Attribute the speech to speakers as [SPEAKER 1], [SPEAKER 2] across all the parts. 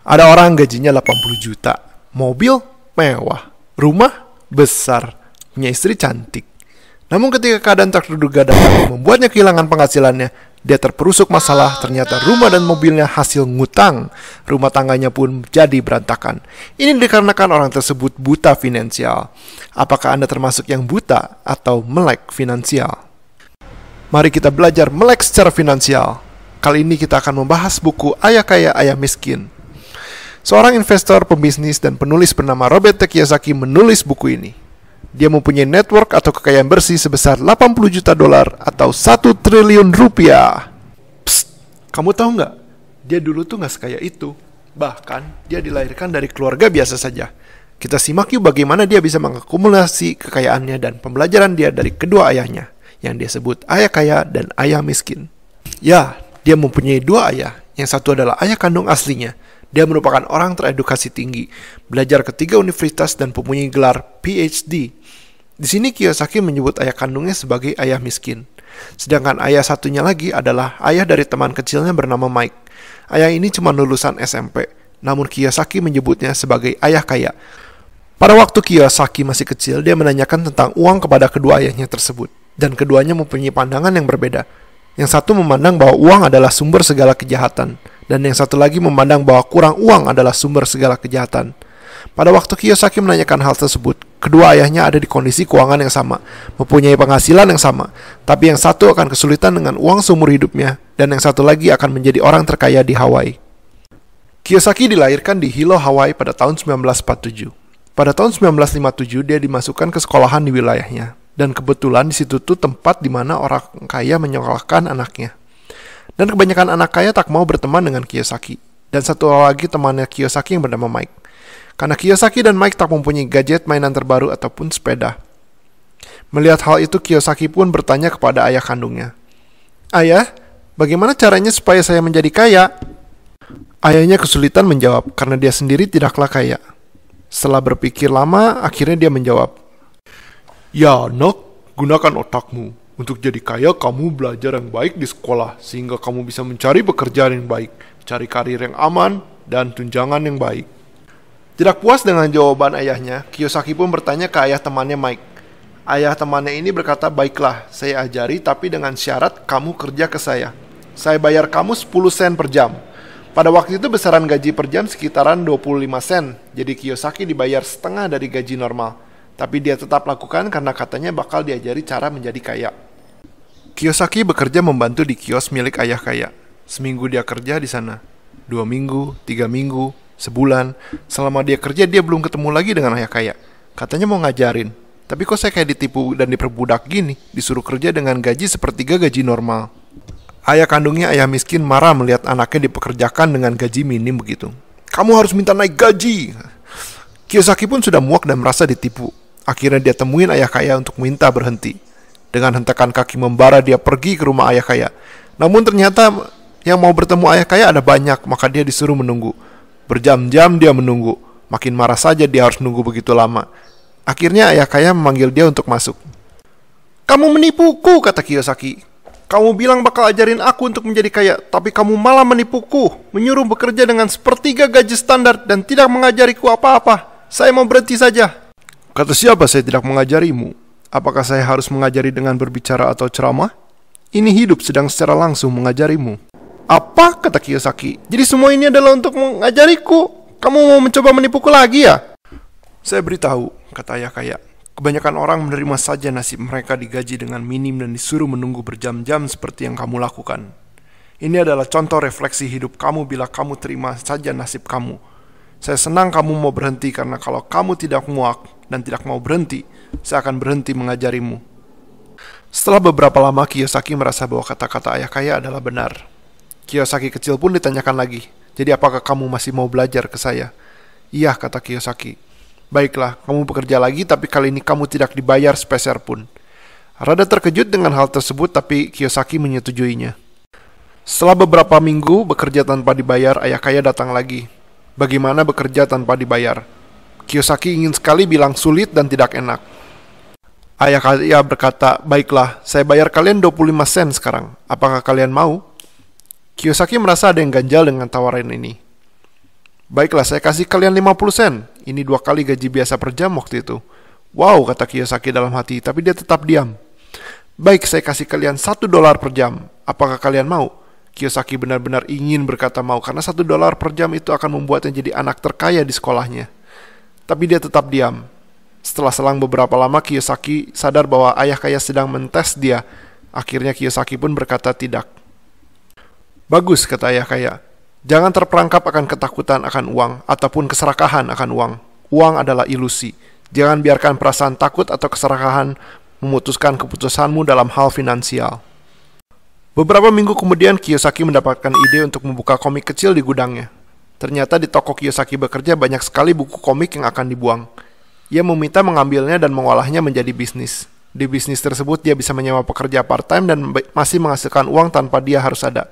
[SPEAKER 1] Ada orang gajinya 80 juta, mobil mewah, rumah besar, punya istri cantik. Namun ketika keadaan tak terduga datang membuatnya kehilangan penghasilannya, dia terperusuk masalah. Ternyata rumah dan mobilnya hasil ngutang. Rumah tangganya pun jadi berantakan. Ini dikarenakan orang tersebut buta finansial. Apakah Anda termasuk yang buta atau melek finansial? Mari kita belajar melek secara finansial. Kali ini kita akan membahas buku Ayah Kaya, Ayah Miskin. Seorang investor, pembisnis, dan penulis bernama Robert T. Kiyosaki menulis buku ini. Dia mempunyai network atau kekayaan bersih sebesar 80 juta dolar atau 1 triliun rupiah. Psst, kamu tahu nggak? Dia dulu tuh nggak sekaya itu. Bahkan, dia dilahirkan dari keluarga biasa saja. Kita simak yuk bagaimana dia bisa mengakumulasi kekayaannya dan pembelajaran dia dari kedua ayahnya, yang dia sebut ayah kaya dan ayah miskin. Ya, dia mempunyai dua ayah. Yang satu adalah ayah kandung aslinya. Dia merupakan orang teredukasi tinggi, belajar ke 3 universitas dan mempunyai gelar PhD. Di sini Kiyosaki menyebut ayah kandungnya sebagai ayah miskin. Sedangkan ayah satunya lagi adalah ayah dari teman kecilnya bernama Mike. Ayah ini cuma lulusan SMP, namun Kiyosaki menyebutnya sebagai ayah kaya. Pada waktu Kiyosaki masih kecil, dia menanyakan tentang uang kepada kedua ayahnya tersebut. Dan keduanya mempunyai pandangan yang berbeda. Yang satu memandang bahwa uang adalah sumber segala kejahatan, dan yang satu lagi memandang bahwa kurang uang adalah sumber segala kejahatan. Pada waktu Kiyosaki menanyakan hal tersebut, kedua ayahnya ada di kondisi keuangan yang sama, mempunyai penghasilan yang sama, tapi yang satu akan kesulitan dengan uang seumur hidupnya, dan yang satu lagi akan menjadi orang terkaya di Hawaii. Kiyosaki dilahirkan di Hilo, Hawaii pada tahun 1947. Pada tahun 1957 dia dimasukkan ke sekolahan di wilayahnya, dan kebetulan di situ tuh tempat di mana orang kaya menyekolahkan anaknya. Dan kebanyakan anak kaya tak mau berteman dengan Kiyosaki. Dan satu lagi temannya Kiyosaki yang bernama Mike. Karena Kiyosaki dan Mike tak mempunyai gadget mainan terbaru ataupun sepeda. Melihat hal itu, Kiyosaki pun bertanya kepada ayah kandungnya. Ayah, bagaimana caranya supaya saya menjadi kaya? Ayahnya kesulitan menjawab karena dia sendiri tidaklah kaya. Setelah berpikir lama, akhirnya dia menjawab. Ya nak, gunakan otakmu. Untuk jadi kaya, kamu belajar yang baik di sekolah, sehingga kamu bisa mencari pekerjaan yang baik, cari karir yang aman, dan tunjangan yang baik. Tidak puas dengan jawaban ayahnya, Kiyosaki pun bertanya ke ayah temannya Mike. Ayah temannya ini berkata, baiklah, saya ajari, tapi dengan syarat kamu kerja ke saya. Saya bayar kamu 10 sen per jam. Pada waktu itu besaran gaji per jam sekitaran 25 sen, jadi Kiyosaki dibayar setengah dari gaji normal. Tapi dia tetap lakukan karena katanya bakal diajari cara menjadi kaya. Kiyosaki bekerja membantu di kios milik ayah kaya. Seminggu dia kerja di sana, 2 minggu, 3 minggu, sebulan. Selama dia kerja, dia belum ketemu lagi dengan ayah kaya. Katanya mau ngajarin, tapi kok saya kayak ditipu dan diperbudak gini, disuruh kerja dengan gaji sepertiga gaji normal. Ayah kandungnya, ayah miskin, marah melihat anaknya dipekerjakan dengan gaji minim begitu. Kamu harus minta naik gaji. Kiyosaki pun sudah muak dan merasa ditipu. Akhirnya dia temuin ayah kaya untuk minta berhenti. Dengan hentakan kaki membara dia pergi ke rumah ayah kaya. Namun ternyata yang mau bertemu ayah kaya ada banyak, maka dia disuruh menunggu. Berjam-jam dia menunggu. Makin marah saja dia harus nunggu begitu lama. Akhirnya ayah kaya memanggil dia untuk masuk. Kamu menipuku, kata Kiyosaki. Kamu bilang bakal ajarin aku untuk menjadi kaya, tapi kamu malah menipuku, menyuruh bekerja dengan sepertiga gaji standar dan tidak mengajariku apa-apa. Saya mau berhenti saja. Kata siapa saya tidak mengajarimu? Apakah saya harus mengajari dengan berbicara atau ceramah? Ini hidup sedang secara langsung mengajarimu. Apa? Kata Kiyosaki. Jadi semua ini adalah untuk mengajariku. Kamu mau mencoba menipuku lagi ya? Saya beritahu, kata ayah kaya. Kebanyakan orang menerima saja nasib mereka digaji dengan minim dan disuruh menunggu berjam-jam seperti yang kamu lakukan. Ini adalah contoh refleksi hidup kamu bila kamu terima saja nasib kamu. Saya senang kamu mau berhenti karena kalau kamu tidak muak dan tidak mau berhenti, saya akan berhenti mengajarimu. Setelah beberapa lama, Kiyosaki merasa bahwa kata-kata ayah kaya adalah benar. Kiyosaki kecil pun ditanyakan lagi, jadi apakah kamu masih mau belajar ke saya? Iya, kata Kiyosaki. Baiklah, kamu bekerja lagi tapi kali ini kamu tidak dibayar sepeser pun. Rada terkejut dengan hal tersebut tapi Kiyosaki menyetujuinya. Setelah beberapa minggu bekerja tanpa dibayar, ayah kaya datang lagi. Bagaimana bekerja tanpa dibayar? Kiyosaki ingin sekali bilang sulit dan tidak enak. Ayah kaya berkata, baiklah, saya bayar kalian 25 sen sekarang. Apakah kalian mau? Kiyosaki merasa ada yang ganjal dengan tawaran ini. Baiklah, saya kasih kalian 50 sen. Ini 2 kali gaji biasa per jam waktu itu. Wow, kata Kiyosaki dalam hati, tapi dia tetap diam. Baik, saya kasih kalian $1 per jam. Apakah kalian mau? Kiyosaki benar-benar ingin berkata mau, karena $1 per jam itu akan membuatnya jadi anak terkaya di sekolahnya. Tapi dia tetap diam. Setelah selang beberapa lama, Kiyosaki sadar bahwa ayah kaya sedang mentes dia. Akhirnya Kiyosaki pun berkata tidak. Bagus, kata ayah kaya. Jangan terperangkap akan ketakutan akan uang ataupun keserakahan akan uang. Uang adalah ilusi. Jangan biarkan perasaan takut atau keserakahan memutuskan keputusanmu dalam hal finansial. Beberapa minggu kemudian, Kiyosaki mendapatkan ide untuk membuka komik kecil di gudangnya. Ternyata di toko Kiyosaki bekerja banyak sekali buku komik yang akan dibuang. Ia meminta mengambilnya dan mengolahnya menjadi bisnis. Di bisnis tersebut, dia bisa menyewa pekerja part-time dan masih menghasilkan uang tanpa dia harus ada.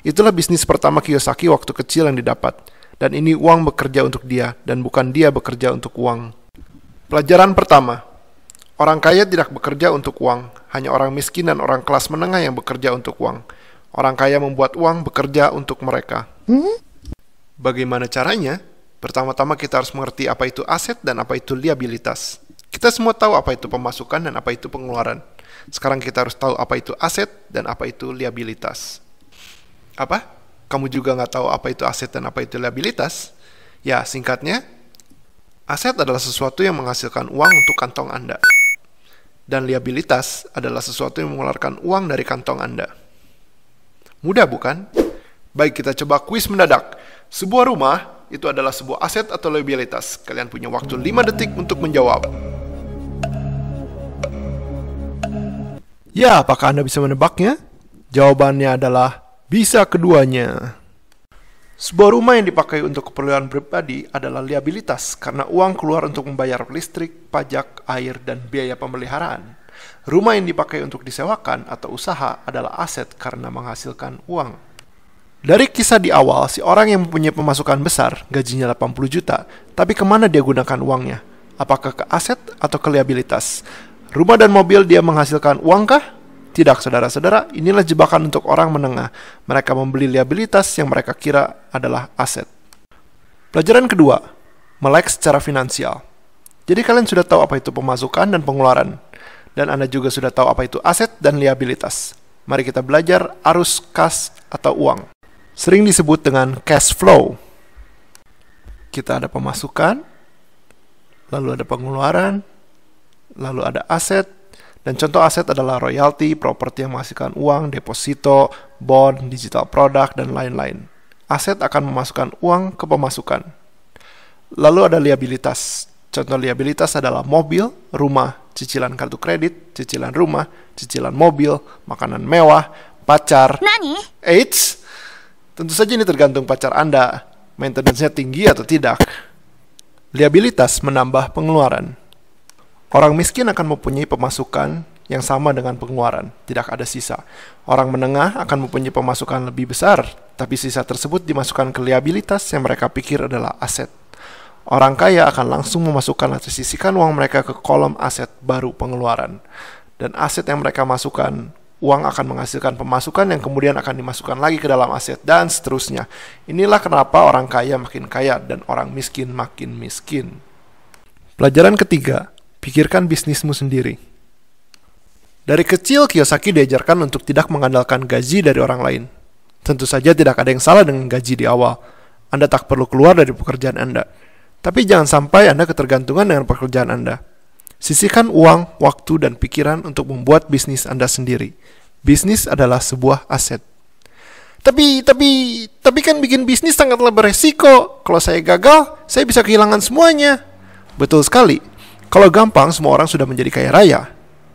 [SPEAKER 1] Itulah bisnis pertama Kiyosaki waktu kecil yang didapat. Dan ini uang bekerja untuk dia, dan bukan dia bekerja untuk uang. Pelajaran pertama. Orang kaya tidak bekerja untuk uang. Hanya orang miskin dan orang kelas menengah yang bekerja untuk uang. Orang kaya membuat uang bekerja untuk mereka. Bagaimana caranya? Pertama-tama kita harus mengerti apa itu aset dan apa itu liabilitas. Kita semua tahu apa itu pemasukan dan apa itu pengeluaran. Sekarang kita harus tahu apa itu aset dan apa itu liabilitas. Apa? Kamu juga nggak tahu apa itu aset dan apa itu liabilitas? Ya, singkatnya, aset adalah sesuatu yang menghasilkan uang untuk kantong Anda. Dan liabilitas adalah sesuatu yang mengeluarkan uang dari kantong Anda. Mudah bukan? Baik, kita coba kuis mendadak. Sebuah rumah itu adalah sebuah aset atau liabilitas. Kalian punya waktu 5 detik untuk menjawab. Ya, apakah Anda bisa menebaknya? Jawabannya adalah bisa keduanya. Sebuah rumah yang dipakai untuk keperluan pribadi adalah liabilitas karena uang keluar untuk membayar listrik, pajak, air, dan biaya pemeliharaan. Rumah yang dipakai untuk disewakan atau usaha adalah aset karena menghasilkan uang. Dari kisah di awal, si orang yang mempunyai pemasukan besar, gajinya 80 juta, tapi kemana dia gunakan uangnya? Apakah ke aset atau ke liabilitas? Rumah dan mobil dia menghasilkan uangkah? Tidak, saudara-saudara, inilah jebakan untuk orang menengah. Mereka membeli liabilitas yang mereka kira adalah aset. Pelajaran kedua, melek secara finansial. Jadi kalian sudah tahu apa itu pemasukan dan pengeluaran. Dan Anda juga sudah tahu apa itu aset dan liabilitas. Mari kita belajar arus kas atau uang. Sering disebut dengan cash flow. Kita ada pemasukan, lalu ada pengeluaran, lalu ada aset. Dan contoh aset adalah royalti, properti yang menghasilkan uang, deposito, bond, digital product, dan lain-lain. Aset akan memasukkan uang ke pemasukan. Lalu ada liabilitas. Contoh liabilitas adalah mobil, rumah, cicilan kartu kredit, cicilan rumah, cicilan mobil, makanan mewah, pacar.
[SPEAKER 2] Nani?
[SPEAKER 1] Eits, tentu saja ini tergantung pacar Anda, maintenance-nya tinggi atau tidak. Liabilitas menambah pengeluaran. Orang miskin akan mempunyai pemasukan yang sama dengan pengeluaran, tidak ada sisa. Orang menengah akan mempunyai pemasukan lebih besar, tapi sisa tersebut dimasukkan ke liabilitas yang mereka pikir adalah aset. Orang kaya akan langsung memasukkan atau sisihkan uang mereka ke kolom aset baru pengeluaran. Dan aset yang mereka masukkan, uang akan menghasilkan pemasukan yang kemudian akan dimasukkan lagi ke dalam aset, dan seterusnya. Inilah kenapa orang kaya makin kaya dan orang miskin makin miskin. Pelajaran ketiga, pikirkan bisnismu sendiri. Dari kecil, Kiyosaki diajarkan untuk tidak mengandalkan gaji dari orang lain. Tentu saja tidak ada yang salah dengan gaji di awal. Anda tak perlu keluar dari pekerjaan Anda. Tapi jangan sampai Anda ketergantungan dengan pekerjaan Anda. Sisihkan uang, waktu, dan pikiran untuk membuat bisnis Anda sendiri. Bisnis adalah sebuah aset. Tapi kan bikin bisnis sangatlah beresiko. Kalau saya gagal, saya bisa kehilangan semuanya. Betul sekali. Kalau gampang, semua orang sudah menjadi kaya raya.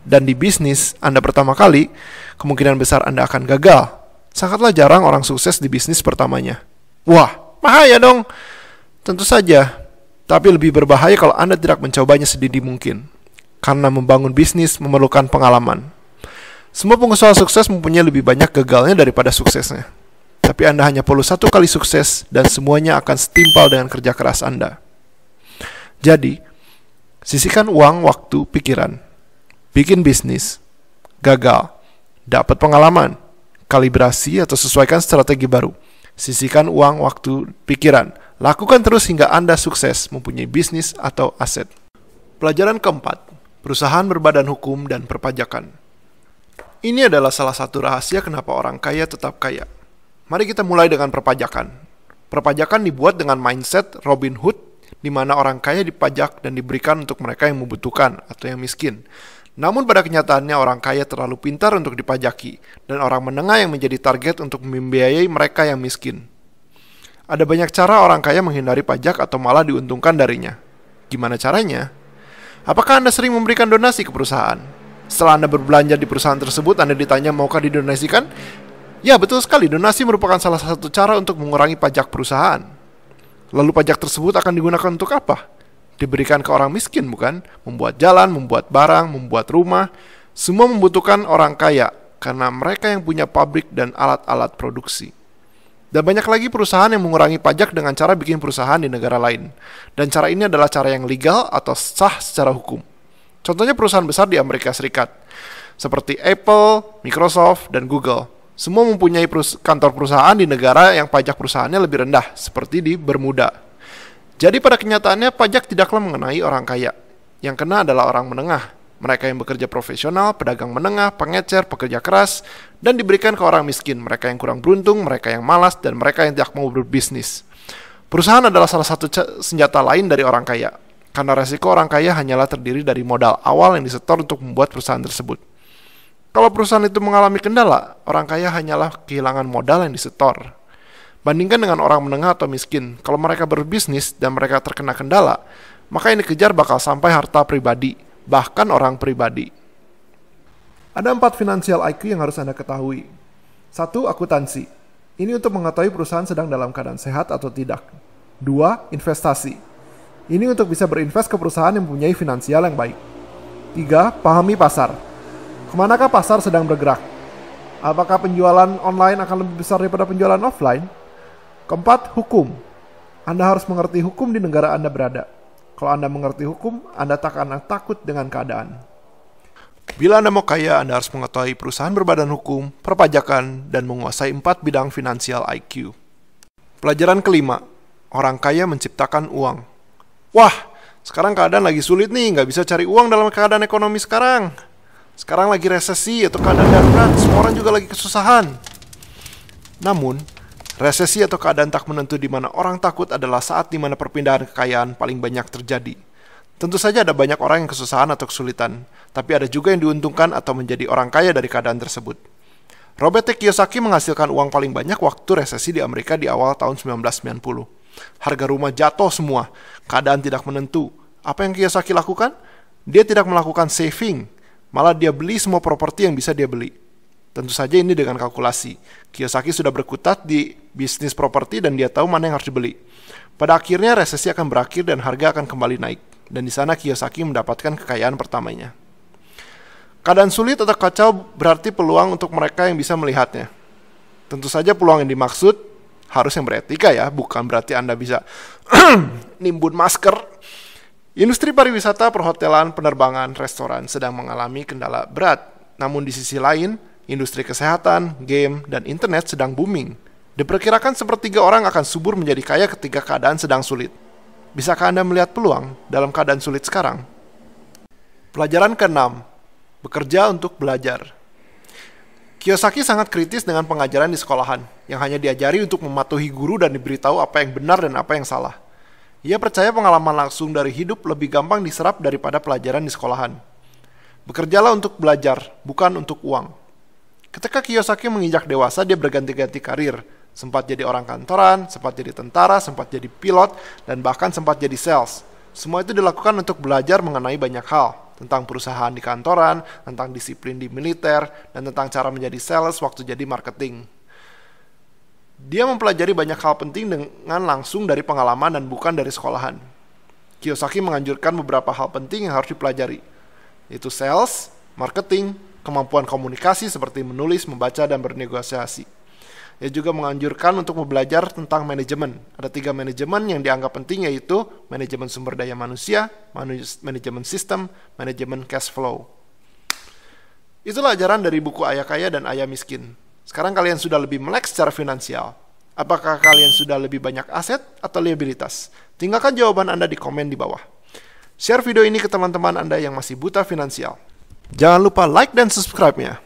[SPEAKER 1] Dan di bisnis Anda pertama kali, kemungkinan besar Anda akan gagal. Sangatlah jarang orang sukses di bisnis pertamanya. Wah, bahaya dong. Tentu saja. Tapi lebih berbahaya kalau Anda tidak mencobanya sedini mungkin. Karena membangun bisnis memerlukan pengalaman. Semua pengusaha sukses mempunyai lebih banyak gagalnya daripada suksesnya. Tapi Anda hanya perlu 1 kali sukses dan semuanya akan setimpal dengan kerja keras Anda. Jadi, sisihkan uang, waktu, pikiran. Bikin bisnis. Gagal. Dapat pengalaman. Kalibrasi atau sesuaikan strategi baru. Sisihkan uang, waktu, pikiran. Lakukan terus hingga Anda sukses mempunyai bisnis atau aset. Pelajaran keempat, perusahaan berbadan hukum dan perpajakan. Ini adalah salah satu rahasia kenapa orang kaya tetap kaya. Mari kita mulai dengan perpajakan. Perpajakan dibuat dengan mindset Robin Hood, di mana orang kaya dipajak dan diberikan untuk mereka yang membutuhkan atau yang miskin. Namun pada kenyataannya orang kaya terlalu pintar untuk dipajaki, dan orang menengah yang menjadi target untuk membiayai mereka yang miskin. Ada banyak cara orang kaya menghindari pajak atau malah diuntungkan darinya. Gimana caranya? Apakah Anda sering memberikan donasi ke perusahaan? Setelah Anda berbelanja di perusahaan tersebut, Anda ditanya maukah didonasikan? Ya, betul sekali, donasi merupakan salah satu cara untuk mengurangi pajak perusahaan. Lalu pajak tersebut akan digunakan untuk apa? Diberikan ke orang miskin, bukan? Membuat jalan, membuat barang, membuat rumah. Semua membutuhkan orang kaya, karena mereka yang punya pabrik dan alat-alat produksi. Dan banyak lagi perusahaan yang mengurangi pajak dengan cara bikin perusahaan di negara lain. Dan cara ini adalah cara yang legal atau sah secara hukum. Contohnya perusahaan besar di Amerika Serikat, seperti Apple, Microsoft, dan Google. Semua mempunyai kantor perusahaan di negara yang pajak perusahaannya lebih rendah, seperti di Bermuda. Jadi pada kenyataannya pajak tidaklah mengenai orang kaya. Yang kena adalah orang menengah. Mereka yang bekerja profesional, pedagang menengah, pengecer, pekerja keras, dan diberikan ke orang miskin, mereka yang kurang beruntung, mereka yang malas, dan mereka yang tidak mau berbisnis. Perusahaan adalah salah satu senjata lain dari orang kaya, karena resiko orang kaya hanyalah terdiri dari modal awal yang disetor untuk membuat perusahaan tersebut. Kalau perusahaan itu mengalami kendala, orang kaya hanyalah kehilangan modal yang disetor. Bandingkan dengan orang menengah atau miskin, kalau mereka berbisnis dan mereka terkena kendala, maka yang dikejar bakal sampai harta pribadi, bahkan orang pribadi. Ada 4 financial IQ yang harus Anda ketahui. 1. Akuntansi. Ini untuk mengetahui perusahaan sedang dalam keadaan sehat atau tidak. 2. Investasi. Ini untuk bisa berinvest ke perusahaan yang mempunyai finansial yang baik. 3. Pahami pasar. Kemanakah pasar sedang bergerak? Apakah penjualan online akan lebih besar daripada penjualan offline? 4. Hukum. Anda harus mengerti hukum di negara Anda berada. Kalau Anda mengerti hukum, Anda tak akan takut dengan keadaan. Bila Anda mau kaya, Anda harus mengetahui perusahaan berbadan hukum, perpajakan, dan menguasai 4 bidang finansial IQ. Pelajaran kelima, orang kaya menciptakan uang. Wah, sekarang keadaan lagi sulit nih, nggak bisa cari uang dalam keadaan ekonomi sekarang. Sekarang lagi resesi atau keadaan darurat, semua orang juga lagi kesusahan. Namun, resesi atau keadaan tak menentu di mana orang takut adalah saat di mana perpindahan kekayaan paling banyak terjadi. Tentu saja ada banyak orang yang kesusahan atau kesulitan, tapi ada juga yang diuntungkan atau menjadi orang kaya dari keadaan tersebut. Robert T. Kiyosaki menghasilkan uang paling banyak waktu resesi di Amerika di awal tahun 1990. Harga rumah jatuh semua, keadaan tidak menentu. Apa yang Kiyosaki lakukan? Dia tidak melakukan saving, malah dia beli semua properti yang bisa dia beli. Tentu saja ini dengan kalkulasi. Kiyosaki sudah berkutat di bisnis properti dan dia tahu mana yang harus dibeli. Pada akhirnya resesi akan berakhir dan harga akan kembali naik. Dan di sana Kiyosaki mendapatkan kekayaan pertamanya. Keadaan sulit atau kacau berarti peluang untuk mereka yang bisa melihatnya. Tentu saja peluang yang dimaksud harus yang beretika ya, bukan berarti Anda bisa nimbun masker. Industri pariwisata, perhotelan, penerbangan, restoran sedang mengalami kendala berat. Namun di sisi lain, industri kesehatan, game, dan internet sedang booming. Diperkirakan sepertiga orang akan subur menjadi kaya ketika keadaan sedang sulit. Bisakah Anda melihat peluang dalam keadaan sulit sekarang? Pelajaran ke-6, bekerja untuk belajar. Kiyosaki sangat kritis dengan pengajaran di sekolahan, yang hanya diajari untuk mematuhi guru dan diberitahu apa yang benar dan apa yang salah. Ia percaya pengalaman langsung dari hidup lebih gampang diserap daripada pelajaran di sekolahan. Bekerjalah untuk belajar, bukan untuk uang. Ketika Kiyosaki menginjak dewasa, dia berganti-ganti karir. Sempat jadi orang kantoran, sempat jadi tentara, sempat jadi pilot, dan bahkan sempat jadi sales. Semua itu dilakukan untuk belajar mengenai banyak hal. Tentang perusahaan di kantoran, tentang disiplin di militer, dan tentang cara menjadi sales waktu jadi marketing. Dia mempelajari banyak hal penting dengan langsung dari pengalaman dan bukan dari sekolahan. Kiyosaki menganjurkan beberapa hal penting yang harus dipelajari, yaitu sales, marketing, kemampuan komunikasi seperti menulis, membaca, dan bernegosiasi. Ia juga menganjurkan untuk belajar tentang manajemen. Ada 3 manajemen yang dianggap penting, yaitu manajemen sumber daya manusia, manajemen sistem, manajemen cash flow. Itulah ajaran dari buku Ayah Kaya dan Ayah Miskin. Sekarang kalian sudah lebih melek secara finansial. Apakah kalian sudah lebih banyak aset atau liabilitas? Tinggalkan jawaban Anda di komen di bawah. Share video ini ke teman-teman Anda yang masih buta finansial. Jangan lupa like dan subscribe-nya.